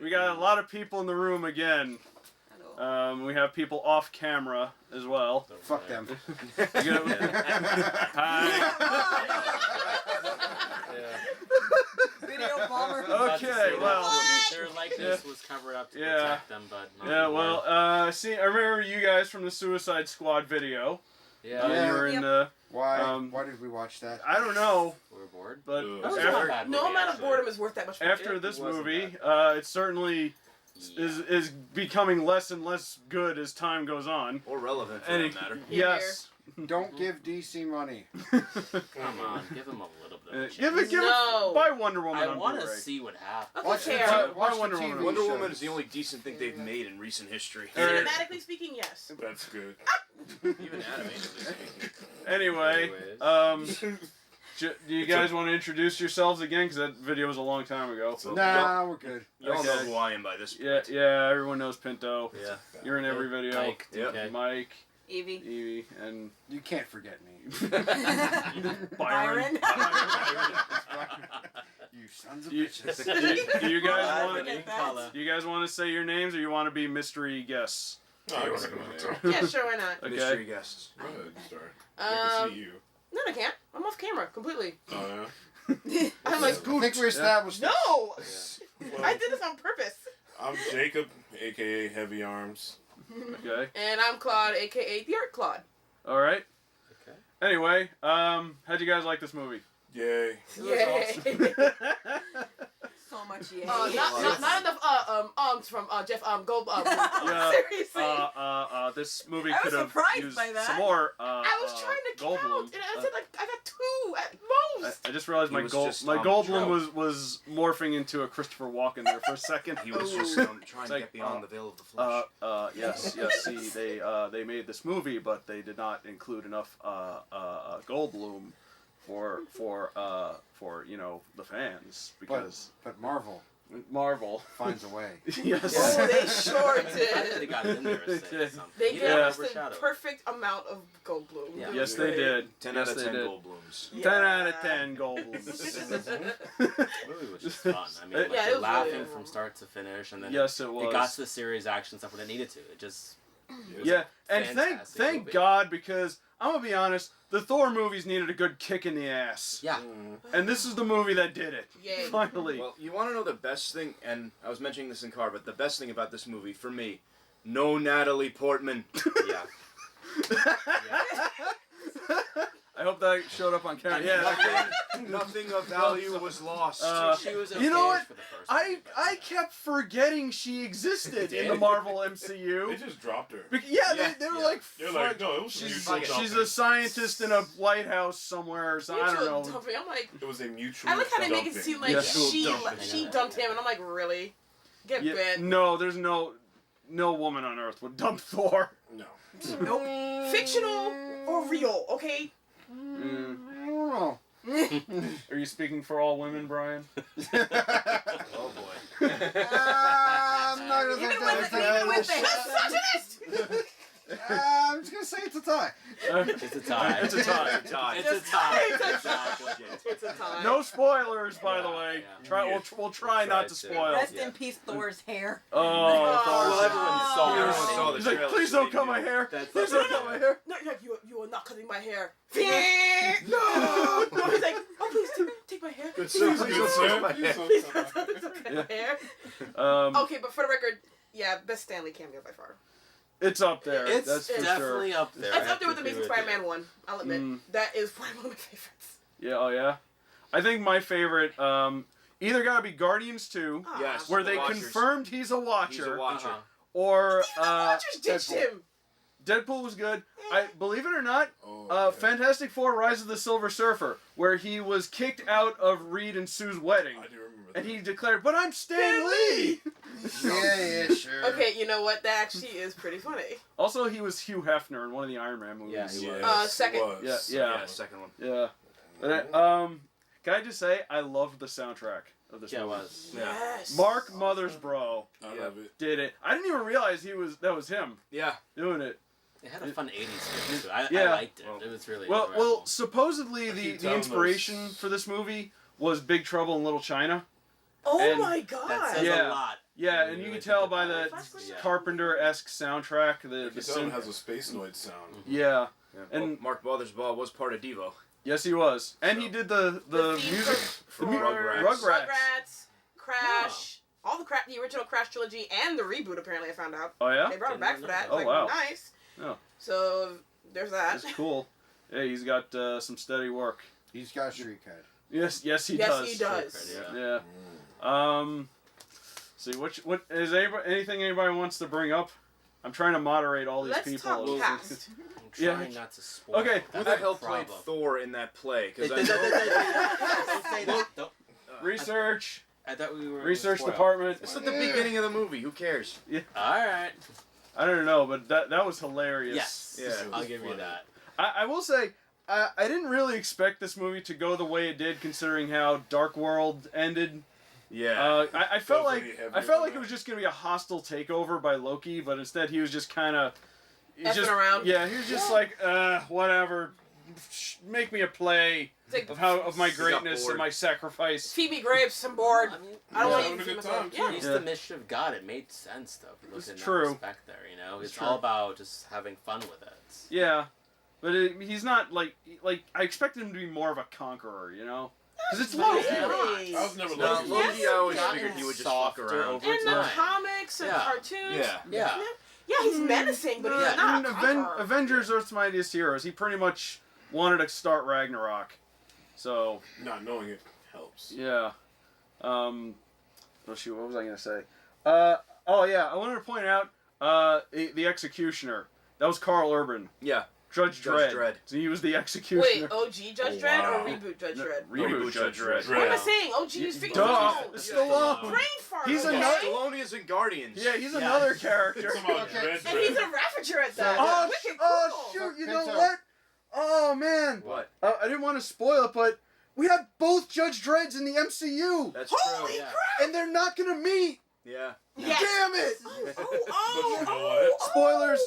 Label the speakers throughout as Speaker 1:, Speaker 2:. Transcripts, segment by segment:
Speaker 1: We got a lot of people in the room again. We have people off camera as well.
Speaker 2: Fuck them.
Speaker 1: Hi.
Speaker 3: Video bomber.
Speaker 1: Okay, well.
Speaker 4: Their likeness was covered up to protect them, but not
Speaker 1: well, I remember you guys from the Suicide Squad video.
Speaker 4: Yeah.
Speaker 1: You were in the...
Speaker 2: Why did we watch that?
Speaker 1: I don't know.
Speaker 4: We were bored.
Speaker 1: But
Speaker 5: no amount of boredom is worth that much.
Speaker 1: After this movie, it certainly is becoming less and less good as time goes on.
Speaker 6: Or relevant, for that matter.
Speaker 1: Yes.
Speaker 2: Don't give DC money.
Speaker 4: Come on, give them a little bit of a chance.
Speaker 1: Give it. Buy Wonder Woman
Speaker 4: I
Speaker 1: on
Speaker 4: want
Speaker 1: Blu-ray.
Speaker 4: to see what happens.
Speaker 2: Watch
Speaker 1: Wonder Woman.
Speaker 6: Wonder Woman is the only decent thing they've made in recent history.
Speaker 5: Cinematically speaking, yes.
Speaker 7: That's good.
Speaker 6: Even animated.
Speaker 1: Anyway, do you guys want to introduce yourselves again? Because that video was a long time ago.
Speaker 2: Nah, we're good.
Speaker 6: You all know who I am by this point.
Speaker 1: Yeah, everyone knows Pinto.
Speaker 6: Yeah.
Speaker 1: You're in every video.
Speaker 4: Mike,
Speaker 1: Mike.
Speaker 3: Evie,
Speaker 1: and
Speaker 2: you can't forget me.
Speaker 1: Byron.
Speaker 2: You sons of bitches.
Speaker 1: Do you guys want to say your names, or you want to be mystery guests?
Speaker 7: No, I don't know.
Speaker 5: Yeah, sure, why not?
Speaker 1: Okay.
Speaker 6: Mystery guests.
Speaker 7: Go ahead, start. I can see you.
Speaker 5: No, I can't. I'm off camera completely.
Speaker 7: Oh, yeah?
Speaker 5: I'm like,
Speaker 2: I think we established
Speaker 5: no!
Speaker 7: Well,
Speaker 5: I did this on purpose.
Speaker 7: I'm Jacob, a.k.a. Heavy Arms.
Speaker 1: Okay.
Speaker 5: And I'm Claude, a.k.a. The Art Claude.
Speaker 1: All right.
Speaker 4: Okay.
Speaker 1: Anyway, how'd you guys like this movie?
Speaker 7: Yay.
Speaker 5: Yay.
Speaker 3: so much yay.
Speaker 5: Not enough from Jeff Goldblum.
Speaker 1: Yeah.
Speaker 5: Seriously.
Speaker 1: This movie
Speaker 3: I
Speaker 1: could
Speaker 3: was
Speaker 1: have
Speaker 3: surprised
Speaker 1: used
Speaker 3: by that.
Speaker 1: some more.
Speaker 5: I was trying to count,
Speaker 1: Goldblum.
Speaker 5: and I said like I got 2 at most.
Speaker 1: I just realized my Goldblum was morphing into a Christopher Walken there for a second.
Speaker 6: He was just trying to get beyond the veil of the flesh.
Speaker 1: Yes. See, they made this movie, but they did not include enough Goldblum for the fans because
Speaker 2: but
Speaker 1: Marvel
Speaker 2: finds a way.
Speaker 1: Yes.
Speaker 5: Oh, they sure did.
Speaker 4: They got it in there.
Speaker 5: They gave us the perfect amount of Goldblum.
Speaker 4: Yeah.
Speaker 1: Yes, they did.
Speaker 6: 10 out of 10 Goldblums.
Speaker 1: Yeah. 10 out of 10 Goldblums.
Speaker 4: The movie was just fun. I mean,
Speaker 5: it was
Speaker 4: laughing
Speaker 5: really
Speaker 4: from start to finish, and then
Speaker 1: it was.
Speaker 4: It got to the serious action stuff when it needed to. It just
Speaker 1: and thank God, because I'm gonna be honest, the Thor movies needed a good kick in the ass.
Speaker 4: Yeah.
Speaker 1: And this is the movie that did it.
Speaker 5: Yay.
Speaker 1: Finally.
Speaker 6: Well, you want to know the best thing, and I was mentioning this in car, but the best thing about this movie, for me, no Natalie Portman.
Speaker 4: Yeah.
Speaker 1: I hope that showed up on camera.
Speaker 6: Yeah. Nothing of value was lost.
Speaker 4: She was okay
Speaker 1: you know what?
Speaker 4: for the first one.
Speaker 1: I kept forgetting she existed in the Marvel MCU.
Speaker 7: They just dropped her.
Speaker 1: They were like,
Speaker 7: They're like, no, it was
Speaker 1: she's a scientist in a White House somewhere or something. I don't know.
Speaker 5: Dumping. I'm like,
Speaker 7: it was a mutual.
Speaker 5: I like how they make it seem like she
Speaker 1: dumping.
Speaker 5: dumped him, and I'm like, really? Get bit.
Speaker 1: No, there's no woman on Earth would dump Thor.
Speaker 7: No.
Speaker 5: Nope. Fictional or real? Okay.
Speaker 2: I don't know.
Speaker 1: Are you speaking for all women, Brian?
Speaker 6: Oh boy.
Speaker 2: I'm not gonna
Speaker 3: Even with the
Speaker 5: Misogynist!
Speaker 2: I'm just gonna say it's a tie.
Speaker 4: It's a tie.
Speaker 1: It's a tie.
Speaker 4: It's a tie.
Speaker 5: It's a tie.
Speaker 1: No spoilers, by the way.
Speaker 4: Yeah.
Speaker 1: We'll try not to spoil.
Speaker 3: Rest in peace, Thor's hair.
Speaker 1: Oh,
Speaker 6: Well, everyone saw the
Speaker 1: He's like,
Speaker 6: trailer,
Speaker 1: please
Speaker 6: so
Speaker 1: don't cut my hair.
Speaker 4: That's
Speaker 1: Please don't cut my hair.
Speaker 5: No, you are not cutting my hair. No! No, he's like, oh, please take my hair.
Speaker 6: Good sir, please don't touch my hair.
Speaker 5: Please don't cut my hair. Okay, but for the record, yeah, best Stanley cameo by far.
Speaker 1: It's up there.
Speaker 4: It's
Speaker 1: That's for
Speaker 4: definitely
Speaker 1: sure.
Speaker 4: up there.
Speaker 5: It's up there with Amazing Spider-Man 1, I'll admit. That is one of my favorites.
Speaker 1: Yeah, oh yeah. I think my favorite, either gotta be Guardians 2,
Speaker 6: Yes.
Speaker 1: where they
Speaker 6: Watchers.
Speaker 1: confirmed he's a Watcher.
Speaker 6: He's a Watcher.
Speaker 1: Or
Speaker 5: Watchers ditched him.
Speaker 1: Deadpool was good. I believe it or not,
Speaker 7: yeah.
Speaker 1: Fantastic Four: Rise of the Silver Surfer, where he was kicked out of Reed and Sue's wedding,
Speaker 7: I do remember that.
Speaker 1: and he declared, "But I'm Stan Lee."
Speaker 2: Yeah, sure.
Speaker 5: Okay, you know what? That actually is pretty funny.
Speaker 1: Also, he was Hugh Hefner in one of the Iron Man movies.
Speaker 4: Yeah, he was.
Speaker 7: Yes,
Speaker 5: Second.
Speaker 7: it was.
Speaker 1: Yeah.
Speaker 6: Second one.
Speaker 1: Yeah. But can I just say I loved the soundtrack of this
Speaker 4: Yeah, it
Speaker 1: movie.
Speaker 4: was.
Speaker 5: Yes.
Speaker 1: Mark Mothersbaugh
Speaker 7: I love it.
Speaker 1: did it. I didn't even realize that was him
Speaker 6: Yeah.
Speaker 1: doing it.
Speaker 4: It had a fun 80s feel too. I
Speaker 1: Yeah.
Speaker 4: liked it. It was really
Speaker 1: Well,
Speaker 4: enjoyable.
Speaker 1: supposedly
Speaker 7: I keep
Speaker 1: the
Speaker 7: telling
Speaker 1: inspiration for this movie was Big Trouble in Little China.
Speaker 5: Oh
Speaker 1: and
Speaker 5: my god.
Speaker 4: That says
Speaker 1: Yeah.
Speaker 4: a lot.
Speaker 1: Yeah,
Speaker 4: You
Speaker 1: and you
Speaker 4: really
Speaker 1: can tell
Speaker 4: think
Speaker 1: by
Speaker 4: about
Speaker 1: the
Speaker 4: it. Yeah.
Speaker 1: Carpenter-esque soundtrack. The
Speaker 7: You can tell it has a Space Noid sound.
Speaker 1: Yeah.
Speaker 6: Yeah.
Speaker 1: And-
Speaker 6: Well, Mark Mothersbaugh was part of Devo.
Speaker 1: Yes, he was. And he did the
Speaker 5: theme
Speaker 1: music.
Speaker 5: for
Speaker 6: Rugrats.
Speaker 5: Rugrats, Crash, all the original Crash trilogy, and the reboot. Apparently, I found out
Speaker 1: Oh, yeah?
Speaker 5: they brought him back for that.
Speaker 1: Oh,
Speaker 5: Like,
Speaker 1: wow.
Speaker 5: nice.
Speaker 1: Yeah.
Speaker 5: So there's that.
Speaker 1: That's cool. Yeah, he's got some steady work.
Speaker 2: He's got a street cred.
Speaker 1: Yes, he
Speaker 5: Yes,
Speaker 1: does.
Speaker 5: he does.
Speaker 1: Yeah. See, what is anything anybody wants to bring up? I'm trying to moderate all these
Speaker 5: Let's
Speaker 1: people.
Speaker 5: talk cast.
Speaker 4: I'm
Speaker 1: Yeah.
Speaker 4: trying not to spoil.
Speaker 1: Okay.
Speaker 4: it.
Speaker 6: Who
Speaker 4: That's
Speaker 6: the hell
Speaker 4: problem.
Speaker 6: played Thor in that play? Because
Speaker 4: Don't say that. Don't.
Speaker 1: Research.
Speaker 4: I thought we were
Speaker 1: Research
Speaker 4: spoiled.
Speaker 1: department.
Speaker 6: it's at the beginning of the movie. Who cares?
Speaker 4: All right.
Speaker 1: I don't know, but that was hilarious.
Speaker 4: Yes.
Speaker 6: Yeah, it
Speaker 4: I'll
Speaker 7: was
Speaker 4: give you
Speaker 7: funny.
Speaker 4: that.
Speaker 1: I will say, I didn't really expect this movie to go the way it did, considering how Dark World ended.
Speaker 6: Yeah.
Speaker 1: I felt like
Speaker 7: Definitely heavier
Speaker 1: I felt like
Speaker 7: than
Speaker 1: it was just gonna be a hostile takeover by Loki, but instead he was just kind of
Speaker 5: Effing around.
Speaker 1: Yeah, he was just like, whatever, make me a play
Speaker 5: It's like,
Speaker 1: of my
Speaker 6: He got
Speaker 1: greatness
Speaker 6: bored.
Speaker 1: and my sacrifice.
Speaker 5: feed me grapes. I'm bored.
Speaker 4: I mean,
Speaker 5: I don't
Speaker 7: Yeah,
Speaker 5: want to
Speaker 7: having
Speaker 5: eat
Speaker 7: a good
Speaker 5: myself.
Speaker 7: time, too.
Speaker 5: Yeah.
Speaker 4: he's
Speaker 1: Yeah.
Speaker 4: the mischief god. It made sense though. If you look
Speaker 1: It's
Speaker 4: in
Speaker 1: true.
Speaker 4: that respect there, you know, it's
Speaker 1: true.
Speaker 4: all about just having fun with it.
Speaker 1: Yeah, but he's not like I expected him to be more of a conqueror, you know, because it's Loki.
Speaker 5: Really?
Speaker 7: I was never
Speaker 6: No,
Speaker 7: Loki.
Speaker 6: Loki, I always
Speaker 4: Gotten
Speaker 6: figured he would just fuck
Speaker 4: softer
Speaker 6: around.
Speaker 4: over
Speaker 5: In the
Speaker 4: time.
Speaker 5: comics and
Speaker 4: Yeah.
Speaker 5: cartoons.
Speaker 6: Yeah.
Speaker 4: Yeah.
Speaker 5: Yeah, he's menacing, but he's
Speaker 1: Yeah,
Speaker 5: not
Speaker 1: in
Speaker 5: a conqueror.
Speaker 1: Avengers: Earth's Mightiest Heroes, he pretty much wanted to start Ragnarok. So
Speaker 7: Not knowing it helps.
Speaker 1: yeah. Oh shoot, what was I gonna say? Oh yeah, I wanted to point out the Executioner. That was Carl Urban,
Speaker 6: Yeah.
Speaker 1: Judge
Speaker 6: Judge
Speaker 1: Dredd.
Speaker 6: Dredd.
Speaker 1: So he was the
Speaker 5: Wait,
Speaker 1: Executioner.
Speaker 5: OG Judge
Speaker 7: Oh,
Speaker 5: Dredd
Speaker 7: wow.
Speaker 5: or reboot Judge Dredd?
Speaker 1: Reboot Judge Dredd.
Speaker 5: What am I
Speaker 7: Dredd.
Speaker 5: saying? OG is freaking
Speaker 1: Duh,
Speaker 5: Stallone.
Speaker 1: Stallone.
Speaker 5: Brain fart.
Speaker 1: He's
Speaker 5: okay?
Speaker 1: another-
Speaker 6: Stallone is in Guardians.
Speaker 1: Yeah, he's
Speaker 4: Yeah.
Speaker 1: another character.
Speaker 7: It's about
Speaker 2: Okay.
Speaker 7: Dredd
Speaker 5: And he's
Speaker 7: Dredd.
Speaker 5: a Ravager at that.
Speaker 1: Oh,
Speaker 5: Wicked
Speaker 1: oh
Speaker 5: cool.
Speaker 1: shoot! You
Speaker 2: So,
Speaker 1: know
Speaker 2: Pinto.
Speaker 1: what? Oh man,
Speaker 6: What?
Speaker 1: I didn't want to spoil it, but we had both Judge Dredds in the MCU,
Speaker 6: That's
Speaker 5: Holy
Speaker 6: true.
Speaker 4: Yeah.
Speaker 5: crap!
Speaker 1: and they're not gonna meet.
Speaker 5: Yes.
Speaker 6: Yeah.
Speaker 1: Damn it!
Speaker 5: Oh,
Speaker 7: But you know what?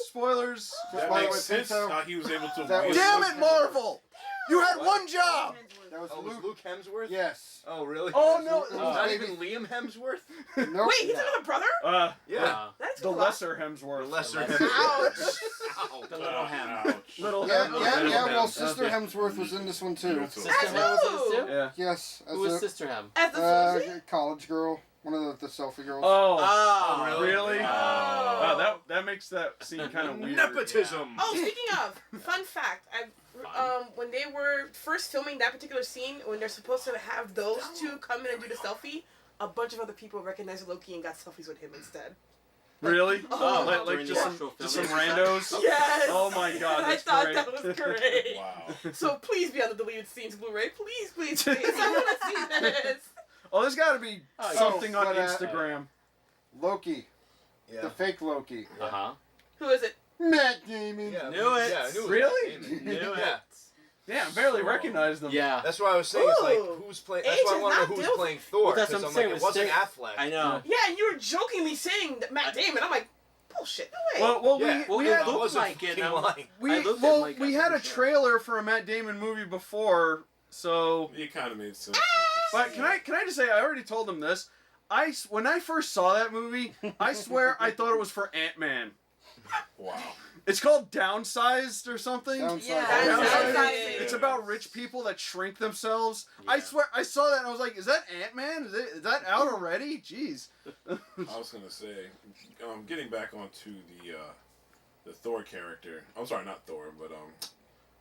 Speaker 1: Spoilers!
Speaker 7: That
Speaker 2: By the
Speaker 7: makes
Speaker 2: way,
Speaker 7: sense
Speaker 2: Pinto,
Speaker 7: how he was able to.
Speaker 2: that was-
Speaker 1: Damn it, Marvel! You had one job.
Speaker 2: That was
Speaker 6: Oh, was
Speaker 2: Luke.
Speaker 6: Luke Hemsworth?
Speaker 2: Yes.
Speaker 6: Oh, really?
Speaker 1: Oh no!
Speaker 2: It was
Speaker 6: Not
Speaker 2: baby-
Speaker 6: even Liam Hemsworth?
Speaker 2: Nope.
Speaker 5: Wait, he's another brother?
Speaker 6: Yeah.
Speaker 5: That's
Speaker 1: the
Speaker 5: cool.
Speaker 1: lesser Hemsworth.
Speaker 6: The lesser
Speaker 4: Ouch.
Speaker 6: Hemsworth. Ow.
Speaker 4: The little ham.
Speaker 7: Ouch.
Speaker 1: Little
Speaker 2: Yeah,
Speaker 1: Hemsworth.
Speaker 2: yeah,
Speaker 6: Little
Speaker 2: yeah. Well,
Speaker 6: Hems.
Speaker 2: Sister Hemsworth was in this one too.
Speaker 7: Beautiful.
Speaker 4: Sister Ham was in this too?
Speaker 1: Yeah.
Speaker 2: Yes. As
Speaker 4: Who was
Speaker 2: a
Speaker 4: Sister Ham?
Speaker 5: As the Susie?
Speaker 2: college girl, one of the selfie girls.
Speaker 1: Oh,
Speaker 4: Oh,
Speaker 1: really?
Speaker 5: Oh.
Speaker 1: Wow, that makes that scene kind of weird.
Speaker 6: Nepotism.
Speaker 5: Oh, speaking of, fun fact, when they were first filming that particular scene, when they're supposed to have those two come in and do the selfie, a bunch of other people recognized Loki and got selfies with him instead.
Speaker 1: Really?
Speaker 5: Oh,
Speaker 1: like
Speaker 4: during
Speaker 1: just
Speaker 4: the
Speaker 1: some,
Speaker 4: actual
Speaker 1: just some
Speaker 4: filming?
Speaker 1: randos.
Speaker 5: Yes!
Speaker 1: Oh my god,
Speaker 5: I
Speaker 1: that's
Speaker 5: thought
Speaker 1: great.
Speaker 5: that was great.
Speaker 7: Wow.
Speaker 5: So please be on the deleted scenes Blu-ray. Please, please, please. I want to see this.
Speaker 1: Oh, there's got to be
Speaker 4: Oh,
Speaker 1: something on
Speaker 2: but,
Speaker 1: Instagram.
Speaker 2: Loki,
Speaker 6: Yeah.
Speaker 2: the fake Loki.
Speaker 4: Uh huh.
Speaker 5: Who is it?
Speaker 2: Matt Damon.
Speaker 6: Yeah,
Speaker 4: Knew it.
Speaker 6: Yeah, I knew it.
Speaker 1: Really?
Speaker 4: Knew
Speaker 6: Yeah.
Speaker 4: it.
Speaker 1: Yeah, I barely recognized them.
Speaker 4: Yeah.
Speaker 6: That's why I was saying, it's like,
Speaker 5: Ooh.
Speaker 6: who's playing.
Speaker 5: Age
Speaker 6: That's why I
Speaker 5: is
Speaker 6: want to
Speaker 5: not
Speaker 6: know who's
Speaker 5: deal-
Speaker 6: playing Thor.
Speaker 4: Well, that's
Speaker 6: Because
Speaker 4: what
Speaker 6: I'm
Speaker 4: I'm saying,
Speaker 6: like, it
Speaker 4: we're
Speaker 6: wasn't
Speaker 4: saying-
Speaker 6: Affleck.
Speaker 4: I know.
Speaker 5: Yeah, and you were jokingly saying that Matt Damon. I'm like, bullshit. No way.
Speaker 1: Well,
Speaker 6: Yeah.
Speaker 1: we
Speaker 4: it
Speaker 1: had
Speaker 4: looked
Speaker 6: wasn't
Speaker 4: like it.
Speaker 6: fucking
Speaker 4: I'm-
Speaker 6: lying.
Speaker 1: we
Speaker 4: I looked at
Speaker 1: well
Speaker 4: like,
Speaker 1: we
Speaker 4: I'm
Speaker 1: had a
Speaker 4: pretty sure.
Speaker 1: trailer for a Matt Damon movie before, so.
Speaker 7: It kind of made sense.
Speaker 1: But can I just say I already told him this. When I first saw that movie, I swear I thought it was for Ant-Man.
Speaker 7: Wow.
Speaker 1: It's called Downsized or something.
Speaker 2: Downsized.
Speaker 3: Yeah,
Speaker 1: Downsized.
Speaker 5: Downsized.
Speaker 1: It's about rich people that shrink themselves. I
Speaker 4: Yeah.
Speaker 1: swear I saw that and I was like, "Is that Ant-Man? Is that out already?" Jeez.
Speaker 7: I was gonna say, getting back onto the Thor character. I'm sorry, not Thor, but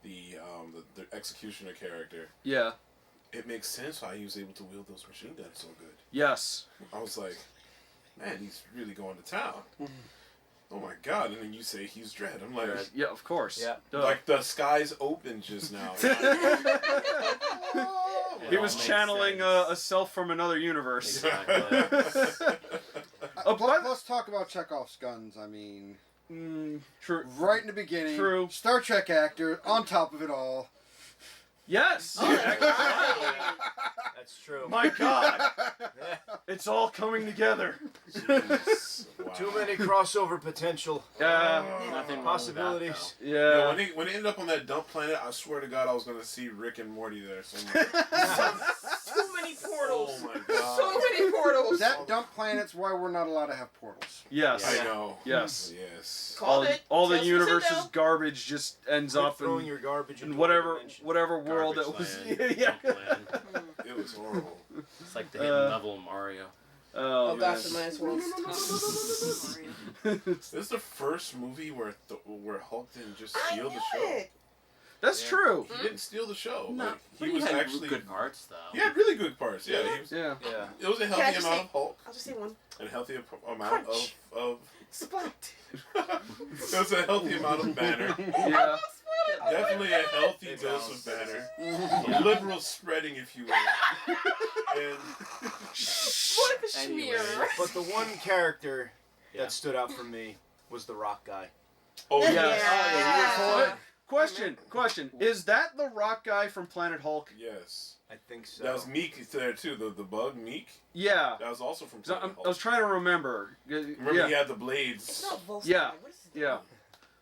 Speaker 7: the Executioner character.
Speaker 1: Yeah.
Speaker 7: It makes sense how he was able to wield those machine guns so good.
Speaker 1: Yes.
Speaker 7: I was like, man, he's really going to town. Oh my god! And then you say he's Dredd. I'm like,
Speaker 1: Yeah, of course.
Speaker 4: Yeah.
Speaker 1: Duh.
Speaker 7: like the skies opened just now.
Speaker 1: He
Speaker 4: It
Speaker 1: was
Speaker 4: all makes
Speaker 1: channeling
Speaker 4: sense.
Speaker 1: a self from another universe.
Speaker 4: Exactly.
Speaker 2: Let's talk about Chekhov's guns. I mean,
Speaker 1: True.
Speaker 2: right in the beginning,
Speaker 1: True.
Speaker 2: Star Trek actor on top of it all.
Speaker 1: Yes.
Speaker 6: That's true.
Speaker 1: My God,
Speaker 6: Yeah.
Speaker 1: it's all coming together.
Speaker 7: Jeez. Wow.
Speaker 6: Too many crossover potential
Speaker 4: Nothing wrong
Speaker 6: possibilities.
Speaker 7: Yeah,
Speaker 1: Yeah.
Speaker 7: when they ended up on that dump planet, I swear to God, I was gonna see Rick and Morty there somewhere.
Speaker 5: Too many portals.
Speaker 7: Oh my God.
Speaker 5: So many portals. portals.
Speaker 2: That dump planet's why we're not allowed to have portals.
Speaker 1: Yes.
Speaker 7: I know.
Speaker 1: Yes.
Speaker 7: Yes.
Speaker 5: Called it.
Speaker 1: All the
Speaker 5: Salesperson
Speaker 1: universe's
Speaker 5: though.
Speaker 1: garbage just ends up
Speaker 6: throwing
Speaker 1: in,
Speaker 6: your garbage
Speaker 1: in
Speaker 6: into
Speaker 1: whatever
Speaker 6: a dimension.
Speaker 1: world it
Speaker 4: Garbage
Speaker 1: was.
Speaker 4: land,
Speaker 1: Yeah.
Speaker 4: junk land.
Speaker 7: It was horrible.
Speaker 4: It's like the hidden level of Mario.
Speaker 5: Oh
Speaker 1: man.
Speaker 5: gosh, the minus world.
Speaker 7: This is the first movie where Hulk didn't just
Speaker 5: I
Speaker 7: steal
Speaker 5: knew
Speaker 7: the show.
Speaker 5: it.
Speaker 1: That's
Speaker 6: Yeah.
Speaker 1: true.
Speaker 7: He didn't steal the show.
Speaker 4: No,
Speaker 7: Like,
Speaker 4: but
Speaker 7: he
Speaker 4: he
Speaker 7: was
Speaker 4: had
Speaker 7: actually
Speaker 4: good parts though.
Speaker 7: He had really good parts. Yeah, he was,
Speaker 1: Yeah.
Speaker 6: Yeah.
Speaker 7: it was a
Speaker 5: Can I
Speaker 7: healthy
Speaker 5: just
Speaker 7: amount
Speaker 5: say-
Speaker 7: of Hulk
Speaker 5: I'll just say one.
Speaker 7: and a healthy amount
Speaker 5: Crunch.
Speaker 7: of.
Speaker 5: Splat.
Speaker 7: It was a healthy amount of Banner.
Speaker 1: Yeah.
Speaker 7: Definitely a healthy
Speaker 6: It
Speaker 7: dose of
Speaker 6: balances.
Speaker 7: Banner. A liberal spreading, if you will. And
Speaker 5: What a
Speaker 6: Anyway,
Speaker 5: schmear.
Speaker 6: but the one character
Speaker 4: Yeah.
Speaker 6: that stood out for me was the Rock guy.
Speaker 7: oh
Speaker 1: Yes.
Speaker 5: Yeah.
Speaker 1: Question. Is that the rock guy from Planet Hulk?
Speaker 7: yes,
Speaker 6: I think so.
Speaker 7: that was Meek there too. The bug Meek.
Speaker 1: Yeah.
Speaker 7: That was also from
Speaker 1: 'Cause
Speaker 7: Planet
Speaker 1: I was
Speaker 7: Hulk.
Speaker 1: trying to remember.
Speaker 7: Remember
Speaker 1: Yeah.
Speaker 7: he had the
Speaker 5: It's
Speaker 7: blades.
Speaker 5: not Volstagg.
Speaker 1: Yeah.
Speaker 5: What is it?
Speaker 1: Yeah.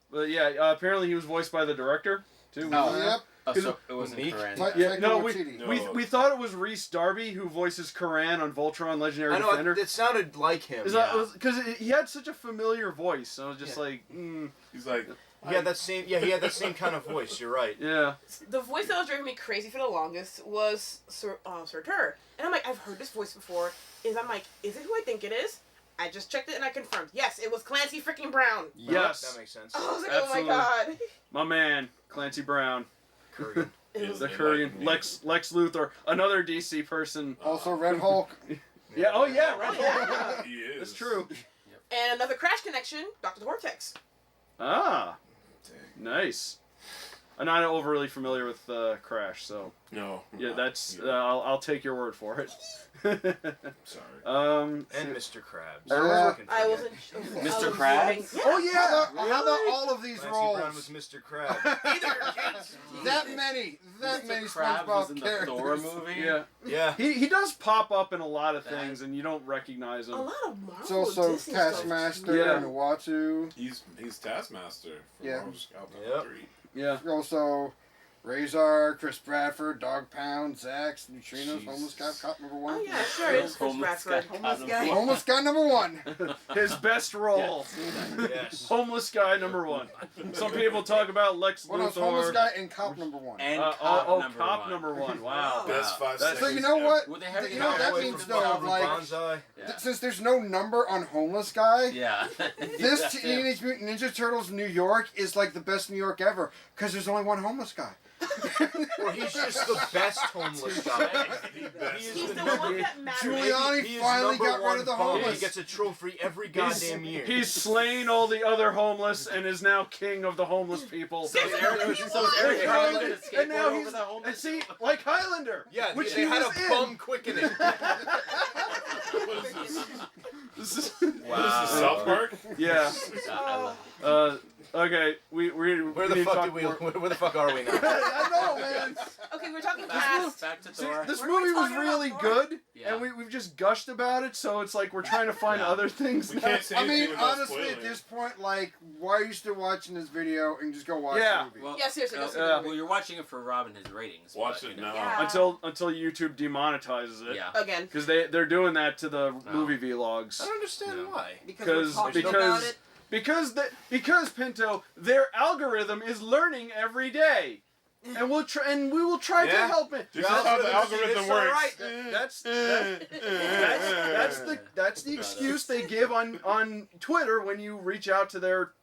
Speaker 1: But yeah, apparently he was voiced by the director too.
Speaker 2: No. Yep.
Speaker 4: Oh, so it wasn't
Speaker 6: Meek?
Speaker 4: Korean.
Speaker 1: Yeah,
Speaker 2: Taika
Speaker 1: no,
Speaker 2: Waititi.
Speaker 7: No.
Speaker 1: we thought it was Rhys Darby who voices Karan on Voltron Legendary
Speaker 6: I know
Speaker 1: Defender.
Speaker 6: it sounded like him.
Speaker 1: Because he had such a familiar voice. I was just
Speaker 6: Yeah.
Speaker 1: like,
Speaker 7: He's like,
Speaker 6: He had that same. Yeah, he had that same kind of voice. You're right.
Speaker 1: yeah.
Speaker 5: The voice that was driving me crazy for the longest was Sir Tur. And I'm like, I've heard this voice before. I'm like, is it who I think it is? I just checked it and I confirmed. Yes, it was Clancy freaking Brown.
Speaker 1: Yes.
Speaker 6: That makes sense.
Speaker 5: I was like,
Speaker 1: Absolutely.
Speaker 5: oh my god.
Speaker 1: My man, Clancy Brown.
Speaker 6: Korean.
Speaker 5: It was
Speaker 1: The
Speaker 7: Enlighten
Speaker 1: Korean
Speaker 7: me.
Speaker 1: Lex Luthor, another DC person.
Speaker 2: Also, Red Hulk.
Speaker 1: Yeah. Oh yeah. Right.
Speaker 5: Yeah.
Speaker 7: he is.
Speaker 1: That's true.
Speaker 5: And another Crash connection, Dr. Vortex.
Speaker 1: Ah,
Speaker 7: Dang.
Speaker 1: nice. I'm not overly familiar with Crash, so
Speaker 7: No.
Speaker 1: yeah, that's
Speaker 7: either.
Speaker 1: I'll take your word for it.
Speaker 7: Sorry.
Speaker 6: And Mr. Krabs.
Speaker 2: Yeah.
Speaker 5: I wasn't.
Speaker 4: Mr. Krabs?
Speaker 5: Yeah.
Speaker 2: Oh yeah. How about all of these
Speaker 6: Clancy
Speaker 2: roles?
Speaker 6: Brown was Mr. Krabs.
Speaker 2: That many
Speaker 4: Mr. Krabs was
Speaker 2: SpongeBob
Speaker 4: in the
Speaker 2: characters.
Speaker 4: Thor movie.
Speaker 1: Yeah,
Speaker 6: Yeah.
Speaker 1: he does pop up in a lot of
Speaker 4: That-
Speaker 1: things, and you don't recognize
Speaker 5: A
Speaker 1: him.
Speaker 5: lot of Marvel.
Speaker 2: It's also
Speaker 5: Disney stuff.
Speaker 2: Taskmaster
Speaker 1: Yeah.
Speaker 2: and Uatu.
Speaker 7: He's Taskmaster from
Speaker 2: Yeah.
Speaker 7: Marvel Scout
Speaker 6: Yep.
Speaker 7: 3.
Speaker 1: Yeah.
Speaker 2: Also, Razor, Chris Bradford, Dog Pound, Zax, Neutrinos,
Speaker 7: Jeez.
Speaker 2: Homeless Guy, Cop number one.
Speaker 5: Oh yeah, sure. It's Chris
Speaker 4: Homeless
Speaker 5: Bradford.
Speaker 4: guy.
Speaker 3: Homeless guy.
Speaker 2: Homeless Guy number one.
Speaker 1: His best role.
Speaker 6: Yes.
Speaker 1: Homeless guy number one. Some people talk about Lex
Speaker 2: Well, no, it's Homeless
Speaker 1: Luthor.
Speaker 2: Guy and Cop number one.
Speaker 4: And
Speaker 1: Cop
Speaker 4: one.
Speaker 1: number one. Wow.
Speaker 7: Best 5
Speaker 1: That's-
Speaker 7: seconds.
Speaker 2: So you know what?
Speaker 4: Well, they had
Speaker 2: You know what that
Speaker 6: Cowboy
Speaker 2: means
Speaker 6: from
Speaker 2: though?
Speaker 6: Calvin
Speaker 2: Like,
Speaker 6: Bonsai.
Speaker 4: Yeah.
Speaker 2: since there's no number on Homeless Guy,
Speaker 4: Yeah.
Speaker 2: this
Speaker 4: That's it.
Speaker 2: Teenage Mutant Ninja Turtles New York is like the best New York ever because there's only one homeless guy.
Speaker 6: Or he's just the best homeless guy.
Speaker 7: The best.
Speaker 6: He is
Speaker 5: He's
Speaker 6: the
Speaker 5: the
Speaker 6: number-
Speaker 5: one that matters.
Speaker 2: Giuliani
Speaker 6: He is
Speaker 2: finally
Speaker 6: number
Speaker 2: got rid
Speaker 6: one
Speaker 2: of the
Speaker 6: bum.
Speaker 2: homeless.
Speaker 6: He gets a trophy every goddamn year.
Speaker 1: He's slain all the other homeless and is now king of the homeless people.
Speaker 4: So is Eric Carlin gonna skateboard
Speaker 1: And now
Speaker 4: over
Speaker 1: he's
Speaker 4: the homeless?
Speaker 1: and see like Highlander.
Speaker 6: yeah,
Speaker 1: which
Speaker 6: they
Speaker 1: he
Speaker 6: had
Speaker 1: was
Speaker 6: a
Speaker 1: in.
Speaker 6: bum quickening.
Speaker 7: What is this?
Speaker 1: This is,
Speaker 4: Wow.
Speaker 7: This is South Park?
Speaker 1: yeah. Okay. We
Speaker 6: Where
Speaker 1: we
Speaker 6: the
Speaker 1: need to
Speaker 6: fuck
Speaker 1: talk
Speaker 6: did we?
Speaker 1: more.
Speaker 6: Where the fuck are we now?
Speaker 1: I know, man.
Speaker 5: Okay, we're talking
Speaker 4: Back,
Speaker 5: cast.
Speaker 4: back to
Speaker 1: See,
Speaker 4: Thor.
Speaker 1: this
Speaker 3: Were we
Speaker 1: movie was
Speaker 3: talking about
Speaker 1: really
Speaker 3: Thor?
Speaker 1: good,
Speaker 4: Yeah.
Speaker 1: and we've just gushed about it. So it's like we're trying to find
Speaker 4: Yeah.
Speaker 1: other things.
Speaker 7: We
Speaker 1: now.
Speaker 7: can't say
Speaker 2: I
Speaker 7: anything
Speaker 2: mean,
Speaker 7: without
Speaker 2: honestly,
Speaker 7: spoiling.
Speaker 2: at this point, like, why are you still watching this video and just go watch
Speaker 1: Yeah.
Speaker 2: the movie?
Speaker 4: Well,
Speaker 5: Yeah, seriously, that's
Speaker 4: well, you're watching it for Rob and his ratings.
Speaker 7: Watch
Speaker 4: but,
Speaker 7: it
Speaker 4: you know.
Speaker 7: now.
Speaker 3: Yeah.
Speaker 1: until YouTube demonetizes it.
Speaker 4: Yeah.
Speaker 5: Again.
Speaker 1: Because they're doing that to the
Speaker 4: No.
Speaker 1: movie vlogs.
Speaker 6: I don't understand
Speaker 4: No.
Speaker 6: why.
Speaker 3: Because we're talking about
Speaker 1: because
Speaker 3: it.
Speaker 1: because Pinto, their algorithm is learning every day, and we will try to
Speaker 6: Yeah.
Speaker 1: help it.
Speaker 7: This is how the algorithm
Speaker 6: It's
Speaker 7: works.
Speaker 6: alright.
Speaker 1: That's the excuse they give on Twitter when you reach out to their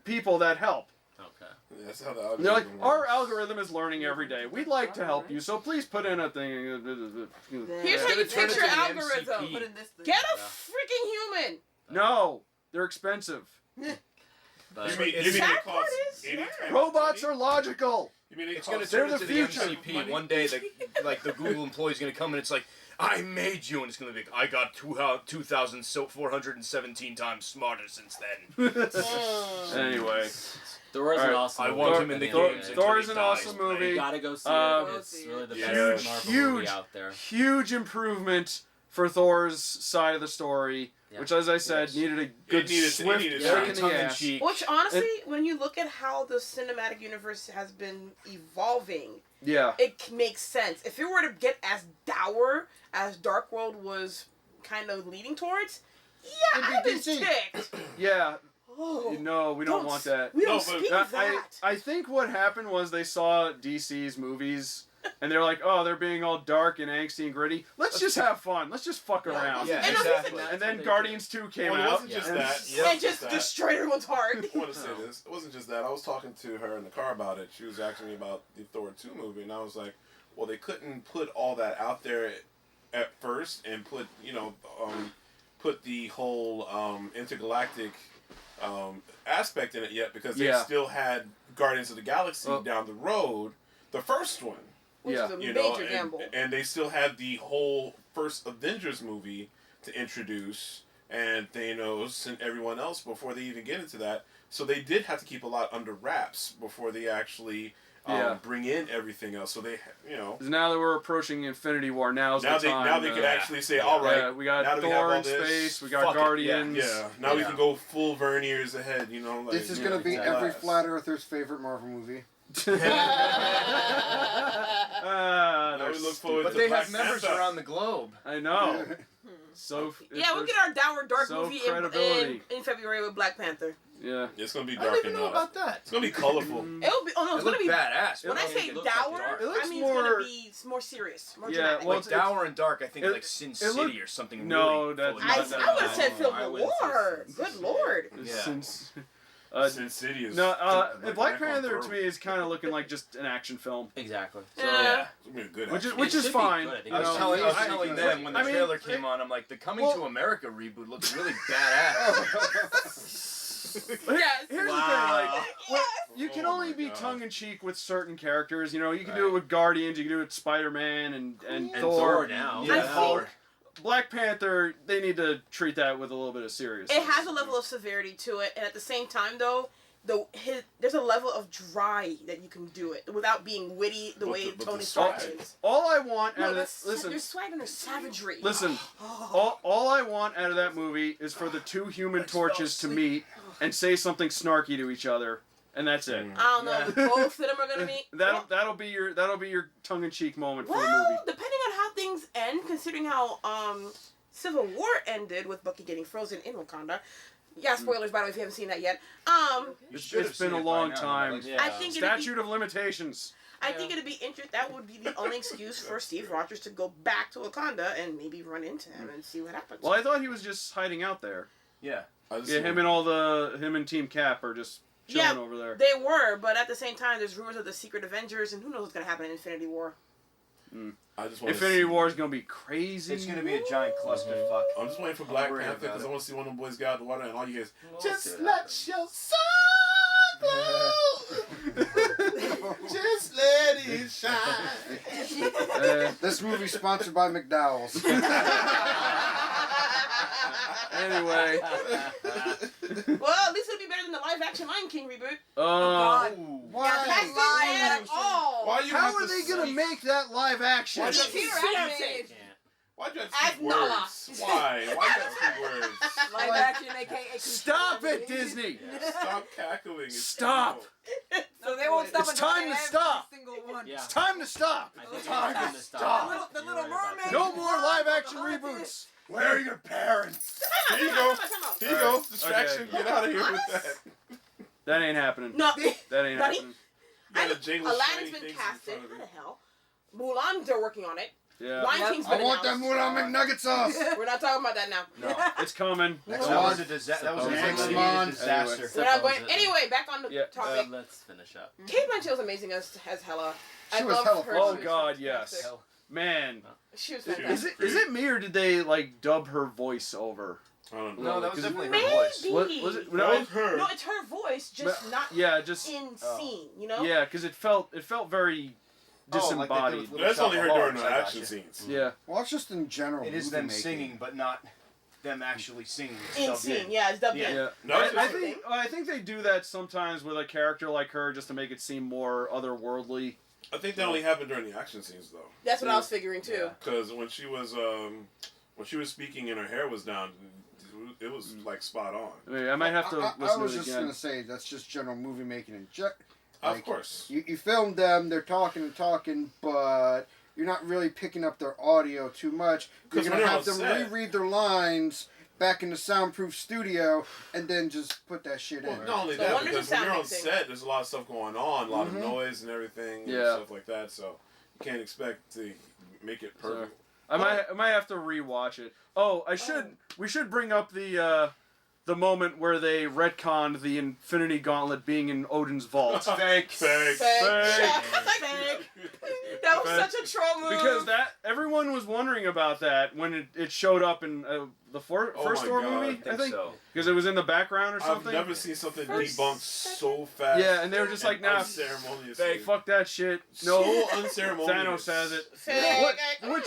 Speaker 1: people that help.
Speaker 4: Okay.
Speaker 7: That's how the algorithm
Speaker 1: They're like,
Speaker 7: works.
Speaker 1: our algorithm is learning every day. We'd like to help you, so please put in a thing.
Speaker 5: Here's how you
Speaker 6: Gonna turn
Speaker 5: fix
Speaker 6: it
Speaker 5: your
Speaker 6: to the
Speaker 5: algorithm.
Speaker 6: MCP.
Speaker 3: Put in this thing.
Speaker 5: Get a
Speaker 4: Yeah.
Speaker 5: freaking human.
Speaker 1: No, they're expensive.
Speaker 4: But
Speaker 7: You mean
Speaker 6: It's-
Speaker 7: it
Speaker 5: Sad
Speaker 7: costs
Speaker 5: part is,
Speaker 7: 80
Speaker 5: yeah.
Speaker 7: times
Speaker 1: Robots
Speaker 7: money?
Speaker 1: are logical.
Speaker 7: You mean it
Speaker 6: It's gonna
Speaker 7: costs
Speaker 1: They're
Speaker 6: turn
Speaker 1: the
Speaker 6: into the
Speaker 1: future.
Speaker 6: MCP
Speaker 7: money?
Speaker 6: one day. The Google employee's gonna come and it's like, I made you, and it's gonna be like, I got 2,417 times smarter since then.
Speaker 1: Anyway,
Speaker 4: Thor is
Speaker 1: All
Speaker 4: an
Speaker 1: right,
Speaker 4: awesome
Speaker 6: I
Speaker 4: movie.
Speaker 6: want
Speaker 1: Thor-
Speaker 6: him in the
Speaker 4: Thor-
Speaker 6: games.
Speaker 1: Thor
Speaker 6: until
Speaker 1: is
Speaker 6: he
Speaker 1: an
Speaker 6: dies,
Speaker 1: awesome
Speaker 6: man.
Speaker 1: movie.
Speaker 4: You gotta go see
Speaker 1: Um,
Speaker 4: it. It's really the
Speaker 7: Yes.
Speaker 4: best Marvel movie out there.
Speaker 1: huge improvement for Thor's side of the story,
Speaker 4: Yeah.
Speaker 1: which, as I said,
Speaker 6: Yes.
Speaker 1: needed a good
Speaker 7: needed-
Speaker 1: swift
Speaker 7: it needed
Speaker 1: kick
Speaker 7: some
Speaker 1: in the
Speaker 6: tongue in
Speaker 1: ass.
Speaker 6: cheek.
Speaker 5: Which honestly, when you look at how the cinematic universe has been evolving,
Speaker 1: Yeah.
Speaker 5: it makes sense. If it were to get as dour as Dark World was kind of leading towards, yeah, I'd been
Speaker 2: DC.
Speaker 5: ticked.
Speaker 1: Yeah.
Speaker 5: Oh,
Speaker 1: No, we don't want that.
Speaker 5: We don't
Speaker 7: No, but
Speaker 5: speak of that.
Speaker 1: I think what happened was they saw DC's movies and they're like, oh, they're being all dark and angsty and gritty. Let's just have fun. Let's just fuck around.
Speaker 6: Yeah,
Speaker 5: And
Speaker 6: exactly.
Speaker 1: And then Guardians 2 came
Speaker 7: Well, it
Speaker 1: out.
Speaker 7: wasn't just
Speaker 1: and-
Speaker 7: that.
Speaker 5: And just destroyed everyone's heart.
Speaker 7: I want to say this. It wasn't just that. I was talking to her in the car about it. She was asking me about the Thor 2 movie, and I was like, well, they couldn't put all that out there at first and put, put the whole intergalactic aspect in it yet because they still had Guardians of the Galaxy down the road, the first one.
Speaker 5: Which
Speaker 1: Yeah.
Speaker 5: is a
Speaker 7: You
Speaker 5: major
Speaker 7: know, and,
Speaker 5: gamble.
Speaker 7: and they still had the whole first Avengers movie to introduce and Thanos and everyone else before they even get into that. So they did have to keep a lot under wraps before they actually bring in everything else. So they,
Speaker 1: 'Cause now that we're approaching Infinity War, now's
Speaker 7: now
Speaker 1: the time.
Speaker 7: now they can actually say, all right,
Speaker 1: Yeah, we got
Speaker 7: now that we have
Speaker 1: Thor
Speaker 7: all
Speaker 1: in
Speaker 7: this,
Speaker 1: space, we got
Speaker 6: fuck it,
Speaker 1: Guardians.
Speaker 7: yeah, now we can go full Verniers ahead. Like,
Speaker 2: This is gonna be
Speaker 6: exactly.
Speaker 2: every flat earther's favorite Marvel movie.
Speaker 1: Ah,
Speaker 7: Now
Speaker 1: they're
Speaker 7: we look
Speaker 1: stupid.
Speaker 7: forward
Speaker 6: But
Speaker 7: to
Speaker 6: they
Speaker 7: Black
Speaker 6: have members
Speaker 7: Panther.
Speaker 6: around the globe.
Speaker 1: I know. So
Speaker 5: Yeah, we'll get our downward dark
Speaker 1: so
Speaker 5: movie
Speaker 1: credibility.
Speaker 5: in February with Black Panther.
Speaker 1: Yeah.
Speaker 7: It's gonna be
Speaker 6: I
Speaker 7: dark
Speaker 6: don't even know
Speaker 7: enough.
Speaker 6: about that.
Speaker 7: It's gonna be colorful.
Speaker 5: It'll be. Oh no, it's
Speaker 6: It
Speaker 5: gonna
Speaker 6: looked
Speaker 5: be.
Speaker 6: badass.
Speaker 5: When I
Speaker 6: but
Speaker 5: say
Speaker 6: it looks like
Speaker 5: dour,
Speaker 6: dark.
Speaker 1: It looks
Speaker 5: I mean
Speaker 1: more-
Speaker 5: it's gonna be more serious, more
Speaker 1: Yeah,
Speaker 5: dramatic.
Speaker 1: well,
Speaker 6: Like dour and dark, I think
Speaker 1: it-
Speaker 6: like Sin
Speaker 1: it
Speaker 6: City
Speaker 1: looked-
Speaker 6: or something.
Speaker 1: No,
Speaker 6: really
Speaker 1: that's
Speaker 6: full of
Speaker 1: not
Speaker 5: I
Speaker 1: that
Speaker 5: would have said
Speaker 4: I
Speaker 5: Civil
Speaker 4: wouldn't say
Speaker 5: War.
Speaker 4: Sin
Speaker 5: Good
Speaker 4: City.
Speaker 5: lord.
Speaker 6: Yeah.
Speaker 1: Since
Speaker 7: Sin City is
Speaker 1: no,
Speaker 7: like
Speaker 1: Black
Speaker 7: back on
Speaker 1: Panther
Speaker 7: Thor.
Speaker 1: to me is kind of looking like just an action film,
Speaker 4: Exactly.
Speaker 1: So,
Speaker 5: Yeah.
Speaker 7: It's gonna be a good
Speaker 1: which is
Speaker 7: action.
Speaker 1: which
Speaker 4: It
Speaker 1: is
Speaker 4: should be
Speaker 1: fine.
Speaker 4: good. I think
Speaker 1: you
Speaker 6: I was
Speaker 1: know.
Speaker 6: telling,
Speaker 2: I
Speaker 6: them when the
Speaker 1: I mean,
Speaker 6: trailer came on, I'm like, the Coming
Speaker 1: well-
Speaker 6: to America reboot looks really badass.
Speaker 1: But
Speaker 5: Yes.
Speaker 1: Here's
Speaker 6: Wow.
Speaker 1: the thing, like, well, you can
Speaker 7: Oh
Speaker 1: only
Speaker 7: my
Speaker 1: be
Speaker 7: God.
Speaker 1: tongue in cheek with certain characters. You know, you can do it with Guardians, you can do it with Spider-Man and
Speaker 4: And
Speaker 1: Thor.
Speaker 4: Thor now.
Speaker 6: Yeah.
Speaker 5: I think
Speaker 1: Black Panther, they need to treat that with a little bit of seriousness.
Speaker 5: it has a level of severity to it, and at the same time, though, there's a level of dry that you can do it without being witty the
Speaker 7: But
Speaker 5: way
Speaker 7: the- but
Speaker 5: Tony
Speaker 7: the
Speaker 5: Stark
Speaker 7: swag.
Speaker 5: is.
Speaker 1: All I want
Speaker 5: No,
Speaker 1: out of
Speaker 5: that's
Speaker 1: listen,
Speaker 5: there's swag and there's savagery.
Speaker 1: listen.
Speaker 5: Oh.
Speaker 1: All I want out of that movie is for the two Human Torches to meet and say something snarky to each other, and that's it.
Speaker 5: I don't know.
Speaker 6: Yeah.
Speaker 5: if both of them are gonna meet.
Speaker 1: That'll be your tongue in cheek moment for the
Speaker 5: Well,
Speaker 1: movie.
Speaker 5: depending on how things end, considering how Civil War ended with Bucky getting frozen in Wakanda. Yeah, spoilers by the way if you haven't seen that yet.
Speaker 6: You
Speaker 1: It's
Speaker 6: should have
Speaker 1: been
Speaker 6: seen
Speaker 1: a
Speaker 6: it by
Speaker 1: long
Speaker 6: now.
Speaker 1: time.
Speaker 6: Like,
Speaker 4: Yeah.
Speaker 5: I think it'd be,
Speaker 1: Statute of limitations.
Speaker 5: I think it'd be interesting. That would be the only excuse for Steve Rogers to go back to Wakanda and maybe run into him and see what happens.
Speaker 1: Well, I thought he was just hiding out there.
Speaker 6: Yeah.
Speaker 1: Yeah, him and Team Cap are just chilling
Speaker 5: Yeah,
Speaker 1: over there.
Speaker 5: They were, but at the same time, there's rumors of the Secret Avengers, and who knows what's gonna happen in Infinity War.
Speaker 7: I just want
Speaker 1: Infinity War is gonna be crazy.
Speaker 6: It's gonna be a giant clusterfuck.
Speaker 7: I'm just waiting for Black
Speaker 6: worried
Speaker 7: Panther
Speaker 6: about
Speaker 7: because I
Speaker 6: it.
Speaker 7: want to see one of them boys get out of the water and all you guys
Speaker 6: Just
Speaker 7: let your sun glow. Just let it shine.
Speaker 2: This movie's sponsored by McDowell's.
Speaker 1: Anyway,
Speaker 5: Well, at least it'll be better than the live-action Lion King reboot.
Speaker 3: God.
Speaker 2: Why?
Speaker 5: Casting
Speaker 3: Live
Speaker 5: at all.
Speaker 7: Why you
Speaker 1: how
Speaker 7: have
Speaker 1: are
Speaker 7: to
Speaker 1: they gonna
Speaker 7: speak-
Speaker 1: make that live action?
Speaker 7: Why you have to
Speaker 3: Peter
Speaker 7: speak-
Speaker 3: animated.
Speaker 4: Can't.
Speaker 7: Why'd you have to
Speaker 5: As
Speaker 7: speak
Speaker 5: Nala.
Speaker 7: words? Why? Why you have to speak words?
Speaker 3: Live action, aka.
Speaker 1: Stop it, Disney!
Speaker 7: Stop cackling. It's
Speaker 1: Stop!
Speaker 3: So they won't stop
Speaker 1: It's
Speaker 3: until
Speaker 1: time
Speaker 3: they
Speaker 1: to
Speaker 3: have
Speaker 1: stop.
Speaker 3: every single one.
Speaker 4: Yeah.
Speaker 1: It's time to stop.
Speaker 4: I think it's
Speaker 3: Time
Speaker 4: time
Speaker 3: to
Speaker 4: to
Speaker 1: stop.
Speaker 4: stop.
Speaker 3: The Little
Speaker 4: You're right about
Speaker 3: Mermaid.
Speaker 4: that.
Speaker 1: No more live action reboots.
Speaker 2: Where are your parents?
Speaker 7: Here you go. Here you go. Distraction.
Speaker 1: Okay.
Speaker 7: Get out of here with that.
Speaker 1: That ain't happening.
Speaker 5: No,
Speaker 1: That ain't
Speaker 5: Buddy?
Speaker 1: happening.
Speaker 7: You got a jingle
Speaker 5: Aladdin's
Speaker 7: shiny
Speaker 5: been
Speaker 7: things in
Speaker 5: casted.
Speaker 7: front of
Speaker 5: How
Speaker 7: you.
Speaker 5: the hell? Mulan, they're working on it.
Speaker 1: Yeah.
Speaker 5: Lion
Speaker 3: Yep.
Speaker 5: King's
Speaker 2: I
Speaker 5: been
Speaker 2: want that
Speaker 5: announced.
Speaker 2: Mulan McNugget sauce.
Speaker 5: We're not talking about that now.
Speaker 1: No, it's coming.
Speaker 2: Next
Speaker 6: That
Speaker 2: one.
Speaker 6: was a disaster. That was a
Speaker 1: Next
Speaker 6: big
Speaker 2: one.
Speaker 6: disaster.
Speaker 5: We're not going.
Speaker 4: Supposedly.
Speaker 5: Anyway, back on the
Speaker 1: Yeah,
Speaker 5: topic.
Speaker 4: Let's finish up.
Speaker 5: Kate Blanchett was amazing as Hela.
Speaker 2: She was
Speaker 5: love
Speaker 2: hella
Speaker 5: her.
Speaker 2: fun.
Speaker 1: Oh
Speaker 5: She was
Speaker 1: God,
Speaker 5: fantastic.
Speaker 1: yes. Man,
Speaker 5: She was
Speaker 7: Is
Speaker 5: fantastic.
Speaker 1: is it me or did they like dub her voice over?
Speaker 7: I don't know.
Speaker 6: No, that was
Speaker 1: Because
Speaker 6: definitely her
Speaker 5: Maybe.
Speaker 6: voice.
Speaker 1: What was it?
Speaker 7: That
Speaker 1: No,
Speaker 7: was her.
Speaker 5: No, it's her voice, just not
Speaker 1: yeah, just
Speaker 5: in
Speaker 6: Oh.
Speaker 5: scene. You know.
Speaker 1: yeah, because it felt very disembodied.
Speaker 6: with
Speaker 7: That's only her during the
Speaker 6: I
Speaker 7: action
Speaker 6: gotcha.
Speaker 7: scenes.
Speaker 1: Yeah,
Speaker 2: Well, it's just in general.
Speaker 6: It is
Speaker 2: movie
Speaker 6: them
Speaker 2: making.
Speaker 6: singing, but not them actually singing. It's
Speaker 5: In
Speaker 6: dubbed
Speaker 5: scene, yeah, it's dubbed
Speaker 6: Yeah.
Speaker 5: in.
Speaker 1: yeah.
Speaker 7: No,
Speaker 1: I,
Speaker 7: it's
Speaker 1: I
Speaker 7: just-
Speaker 1: think I think they do that sometimes with a character like her just to make it seem more otherworldly.
Speaker 7: I think that only happened during the action scenes though.
Speaker 5: That's what I was figuring too.
Speaker 6: Yeah.
Speaker 7: Because when she was speaking and her hair was down, it was like spot on.
Speaker 1: I mean, I might have to
Speaker 2: I
Speaker 1: listen
Speaker 2: was
Speaker 1: to it
Speaker 2: just
Speaker 1: again.
Speaker 2: gonna say that's just general movie making.
Speaker 7: Of
Speaker 2: Like,
Speaker 7: course.
Speaker 2: You filmed them, they're talking and talking, but you're not really picking up their audio too much. You're
Speaker 7: 'Cause
Speaker 2: going
Speaker 7: when
Speaker 2: to
Speaker 7: they're
Speaker 2: have them
Speaker 7: on set-
Speaker 2: reread their lines back in the soundproof studio and then just put that shit
Speaker 7: Well,
Speaker 2: in.
Speaker 7: not only
Speaker 5: So
Speaker 7: that,
Speaker 5: wonders
Speaker 7: because
Speaker 5: of
Speaker 7: when
Speaker 5: sound
Speaker 7: you're on
Speaker 5: mixing.
Speaker 7: set, there's a lot of stuff going on, a lot
Speaker 2: Mhm.
Speaker 7: of noise and everything, and
Speaker 1: Yeah.
Speaker 7: stuff like that. So you can't expect to make it perfect.
Speaker 1: I might have to rewatch it. Oh, we should bring up the moment where they retconned the Infinity Gauntlet being in Odin's vault.
Speaker 2: Fake.
Speaker 7: Fake.
Speaker 5: Fake. That was
Speaker 1: Fake.
Speaker 5: such a troll move.
Speaker 1: Because everyone was wondering about that when it showed up in the first
Speaker 7: Oh my
Speaker 1: Thor
Speaker 7: God,
Speaker 1: movie, I think,
Speaker 6: so.
Speaker 1: because it was in the background or
Speaker 7: I've
Speaker 1: something.
Speaker 7: never seen something
Speaker 5: First,
Speaker 7: debunked so fast.
Speaker 1: Yeah, and they were just like, nah,
Speaker 7: unceremoniously.
Speaker 1: fuck that shit.
Speaker 7: So
Speaker 1: No,
Speaker 7: unceremonious.
Speaker 1: Thanos has it.
Speaker 5: Fake.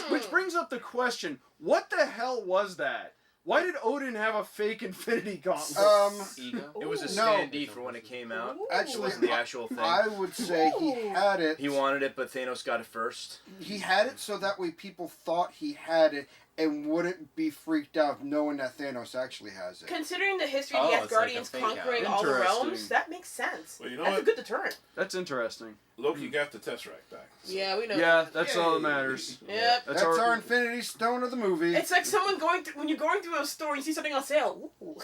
Speaker 1: Which brings up the question: what the hell was that? Why did Odin have a fake Infinity Gauntlet?
Speaker 6: Ego. It was a
Speaker 2: No.
Speaker 6: standee for when it came out. It
Speaker 2: Actually,
Speaker 6: wasn't the actual thing.
Speaker 2: I would say he had it.
Speaker 6: He wanted it, but Thanos got it first.
Speaker 2: He had it so that way people thought he had it and wouldn't be freaked out knowing that Thanos actually has it.
Speaker 5: Considering the history
Speaker 4: Oh,
Speaker 5: of the
Speaker 4: it's like a
Speaker 5: Asgardians
Speaker 4: fake
Speaker 5: conquering
Speaker 1: out.
Speaker 5: all the realms,
Speaker 1: Interesting.
Speaker 5: that makes sense.
Speaker 7: Well, you know
Speaker 5: That's a
Speaker 7: what?
Speaker 5: good deterrent.
Speaker 1: That's interesting.
Speaker 7: Loki got the Tesseract back. So.
Speaker 5: Yeah, we know.
Speaker 1: Yeah, that's all that
Speaker 2: Yay.
Speaker 1: matters.
Speaker 5: Yep.
Speaker 2: That's our Infinity Stone of the movie.
Speaker 5: It's like someone going through, when you're going through a store and you see something on sale. Ooh.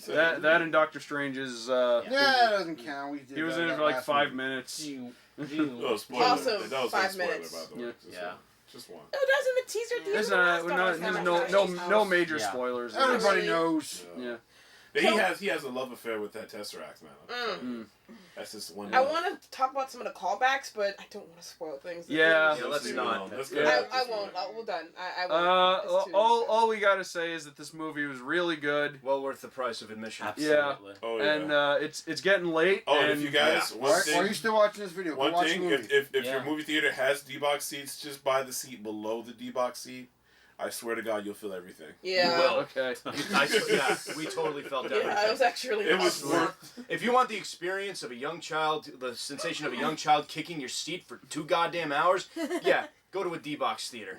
Speaker 1: that and Doctor Strange's.
Speaker 2: Yeah, that doesn't count. We did
Speaker 1: He was
Speaker 2: that
Speaker 1: in it
Speaker 2: that
Speaker 1: for like
Speaker 2: last
Speaker 1: 5
Speaker 2: movie.
Speaker 1: minutes.
Speaker 7: Oh, spoiler.
Speaker 5: Awesome.
Speaker 7: That was
Speaker 5: 5
Speaker 7: one spoiler,
Speaker 5: minutes.
Speaker 7: by the way.
Speaker 1: Yeah.
Speaker 7: Just
Speaker 6: Yeah.
Speaker 7: one. Just one.
Speaker 5: Oh, that was in the teaser at the end
Speaker 1: There's
Speaker 5: of the last
Speaker 1: no major
Speaker 4: Yeah.
Speaker 1: spoilers.
Speaker 2: Everybody
Speaker 5: Really?
Speaker 2: knows.
Speaker 1: Yeah.
Speaker 7: But he has a love affair with that Tesseract, man.
Speaker 1: Mm.
Speaker 7: That's just one.
Speaker 5: I want to talk about some of the callbacks, but I don't want to spoil things.
Speaker 1: Yeah.
Speaker 6: Yeah, let's not.
Speaker 7: Let's
Speaker 1: Yeah.
Speaker 7: go.
Speaker 5: I won't. We're done. I won't. It's too-
Speaker 1: All we gotta say is that this movie was really good.
Speaker 6: Well worth the price of admission.
Speaker 4: Absolutely.
Speaker 7: Oh, yeah.
Speaker 1: And it's getting late.
Speaker 7: Oh, and
Speaker 1: and
Speaker 7: if you guys,
Speaker 2: Why,
Speaker 7: one
Speaker 2: why are you
Speaker 7: thing,
Speaker 2: still watching this video? Go
Speaker 7: one
Speaker 2: watch
Speaker 7: thing,
Speaker 2: the movie.
Speaker 7: if
Speaker 4: Yeah.
Speaker 7: your movie theater has D-box seats, just buy the seat below the D-box seat. I swear to God, you'll feel everything.
Speaker 5: Yeah.
Speaker 6: You will.
Speaker 1: Okay.
Speaker 6: Yeah, we totally felt everything.
Speaker 5: Yeah, it was actually really
Speaker 7: It was
Speaker 5: awesome.
Speaker 7: worth.
Speaker 6: If you want the experience of a young child, the sensation of a young child kicking your seat for 2 goddamn hours, yeah, go to a D-box theater.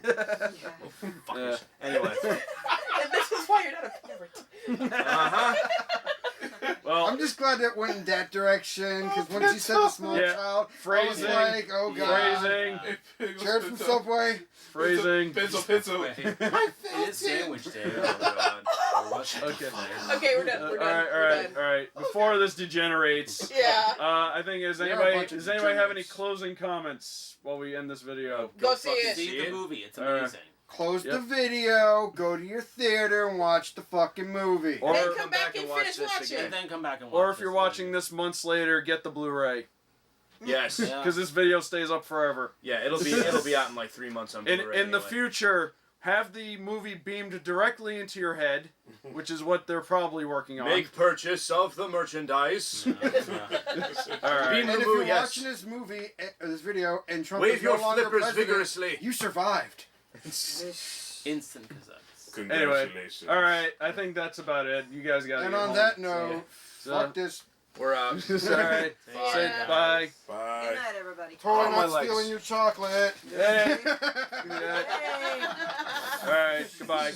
Speaker 6: Fuckers. Anyway.
Speaker 5: And this is why you're not a parent.
Speaker 6: Uh-huh.
Speaker 1: Well,
Speaker 2: I'm just glad that went in that direction because once you said the small
Speaker 1: Yeah.
Speaker 2: child, I was
Speaker 1: Phrasing.
Speaker 2: like, oh god.
Speaker 1: phrasing,
Speaker 2: Jared from Subway.
Speaker 1: phrasing.
Speaker 7: Pencil.
Speaker 4: It is sandwich day.
Speaker 6: Oh, God.
Speaker 4: Or was it?
Speaker 1: Okay.
Speaker 5: Okay, we're done. We're
Speaker 1: All
Speaker 5: done.
Speaker 1: right,
Speaker 5: We're
Speaker 1: all right. Before this degenerates,
Speaker 5: Yeah.
Speaker 1: I think
Speaker 2: We are a bunch of
Speaker 1: does anybody have any
Speaker 2: degenerates.
Speaker 1: closing comments while we end this video?
Speaker 5: Go see
Speaker 6: fucking
Speaker 5: it.
Speaker 4: See the movie. It's
Speaker 1: Alright.
Speaker 4: amazing.
Speaker 2: Close the
Speaker 1: Yep.
Speaker 2: video, go to your theater and watch the fucking movie.
Speaker 1: Or-
Speaker 5: Then come back and
Speaker 6: watch
Speaker 5: finish
Speaker 6: this
Speaker 5: watching.
Speaker 6: again.
Speaker 4: And then come back and watch
Speaker 1: Or if
Speaker 4: this
Speaker 1: you're
Speaker 4: movie.
Speaker 1: watching this months later, get the Blu-ray
Speaker 6: Yes.
Speaker 4: Yeah.
Speaker 1: because this video stays up forever.
Speaker 6: Yeah, it'll be out in like 3 months on
Speaker 1: In
Speaker 6: Blu-ray
Speaker 1: in the
Speaker 6: anyway.
Speaker 1: future, have the movie beamed directly into your head, which is what they're probably working on.
Speaker 6: Make purchase of the merchandise.
Speaker 1: All right.
Speaker 6: Beam
Speaker 2: And if
Speaker 6: the
Speaker 2: you're
Speaker 6: movie, yes.
Speaker 2: watching this movie, or this video, and Trump
Speaker 6: Wave
Speaker 2: is no
Speaker 6: your
Speaker 2: longer
Speaker 6: flippers
Speaker 2: president,
Speaker 6: vigorously.
Speaker 2: you survived.
Speaker 4: Instant cassettes.
Speaker 7: Congratulations.
Speaker 1: All right, I think that's about it. You guys got to
Speaker 2: And
Speaker 1: get
Speaker 2: on
Speaker 1: home.
Speaker 2: that note,
Speaker 1: So-
Speaker 2: fuck this.
Speaker 6: We're out.
Speaker 1: All right.
Speaker 4: Thanks,
Speaker 1: Say
Speaker 5: Yeah.
Speaker 1: bye.
Speaker 7: Bye.
Speaker 3: Good night, everybody.
Speaker 2: Totally
Speaker 6: Oh, my
Speaker 2: not
Speaker 6: legs.
Speaker 2: stealing your chocolate.
Speaker 1: Hey.
Speaker 3: Hey.
Speaker 1: All right. Goodbye.